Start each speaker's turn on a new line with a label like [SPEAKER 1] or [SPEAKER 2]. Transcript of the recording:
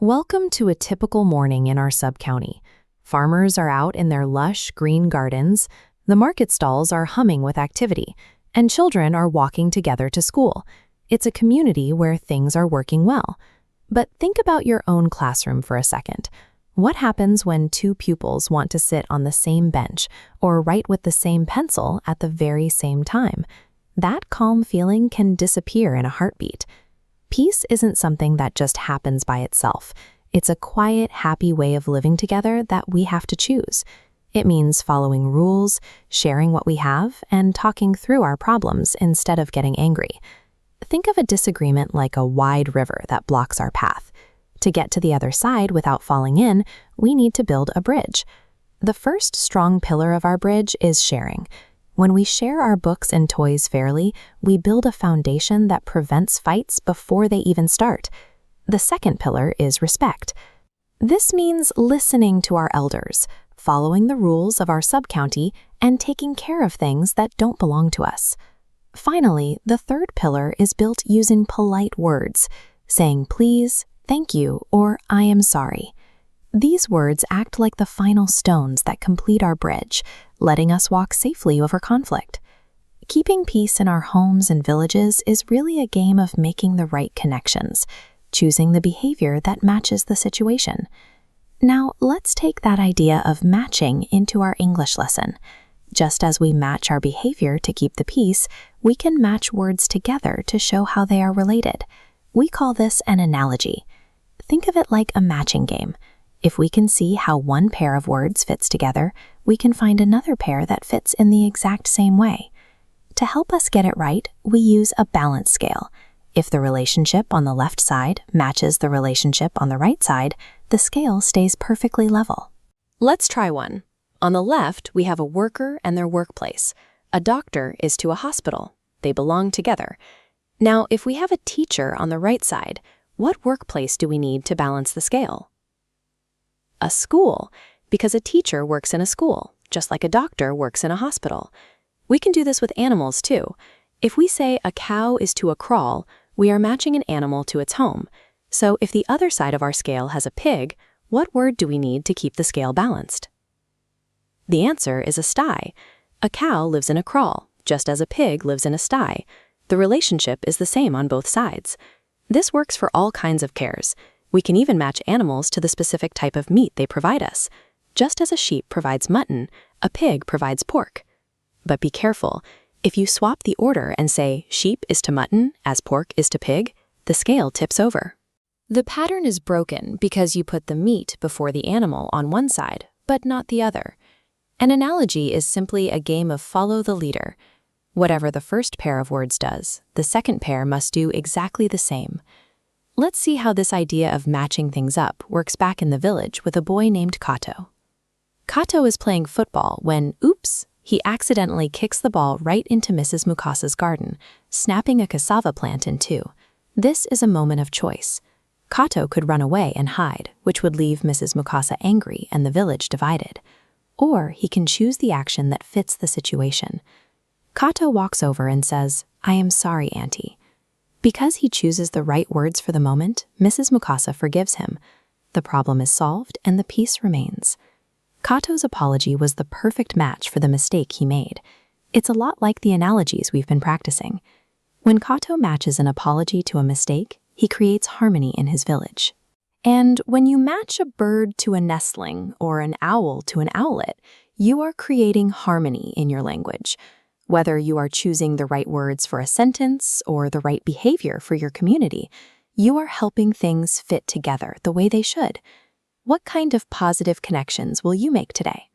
[SPEAKER 1] Welcome to a typical morning in our sub-county. Farmers are out in their lush green gardens, the market stalls are humming with activity, and children are walking together to school. It's a community where things are working well. But think about your own classroom for a second. What happens when two pupils want to sit on the same bench or write with the same pencil at the very same time? That calm feeling can disappear in a heartbeat. Peace isn't something that just happens by itself. It's a quiet, happy way of living together that we have to choose. It means following rules, sharing what we have, and talking through our problems instead of getting angry. Think of a disagreement like a wide river that blocks our path. To get to the other side without falling in, we need to build a bridge. The first strong pillar of our bridge is sharing. When we share our books and toys fairly, we build a foundation that prevents fights before they even start. The second pillar is respect. This means listening to our elders, following the rules of our sub-county, and taking care of things that don't belong to us. Finally, the third pillar is built using polite words, saying please, thank you, or I am sorry. These words act like the final stones that complete our bridge, letting us walk safely over conflict. Keeping peace in our homes and villages is really a game of making the right connections, choosing the behavior that matches the situation. Now, let's take that idea of matching into our English lesson. Just as we match our behavior to keep the peace, we can match words together to show how they are related. We call this an analogy. Think of it like a matching game. If we can see how one pair of words fits together, we can find another pair that fits in the exact same way. To help us get it right, we use a balance scale. If the relationship on the left side matches the relationship on the right side, the scale stays perfectly level.
[SPEAKER 2] Let's try one. On the left, we have a worker and their workplace. A doctor is to a hospital. They belong together. Now, if we have a teacher on the right side, what workplace do we need to balance the scale? A school, because a teacher works in a school, just like a doctor works in a hospital. We can do this with animals too. If we say a cow is to a kraal, we are matching an animal to its home. So if the other side of our scale has a pig, what word do we need to keep the scale balanced? The answer is a sty. A cow lives in a kraal, just as a pig lives in a sty. The relationship is the same on both sides. This works for all kinds of cares. We can even match animals to the specific type of meat they provide us. Just as a sheep provides mutton, a pig provides pork. But be careful. If you swap the order and say sheep is to mutton as pork is to pig, the scale tips over. The pattern is broken because you put the meat before the animal on one side, but not the other. An analogy is simply a game of follow the leader. Whatever the first pair of words does, the second pair must do exactly the same. Let's see how this idea of matching things up works back in the village with a boy named Kato. Kato is playing football when, oops, he accidentally kicks the ball right into Mrs. Mukasa's garden, snapping a cassava plant in two. This is a moment of choice. Kato could run away and hide, which would leave Mrs. Mukasa angry and the village divided. Or he can choose the action that fits the situation. Kato walks over and says, I am sorry, Auntie. Because he chooses the right words for the moment, Mrs. Mukasa forgives him. The problem is solved and the peace remains. Kato's apology was the perfect match for the mistake he made. It's a lot like the analogies we've been practicing. When Kato matches an apology to a mistake, he creates harmony in his village. And when you match a bird to a nestling or an owl to an owlet, you are creating harmony in your language. Whether you are choosing the right words for a sentence or the right behavior for your community, you are helping things fit together the way they should. What kind of positive connections will you make today?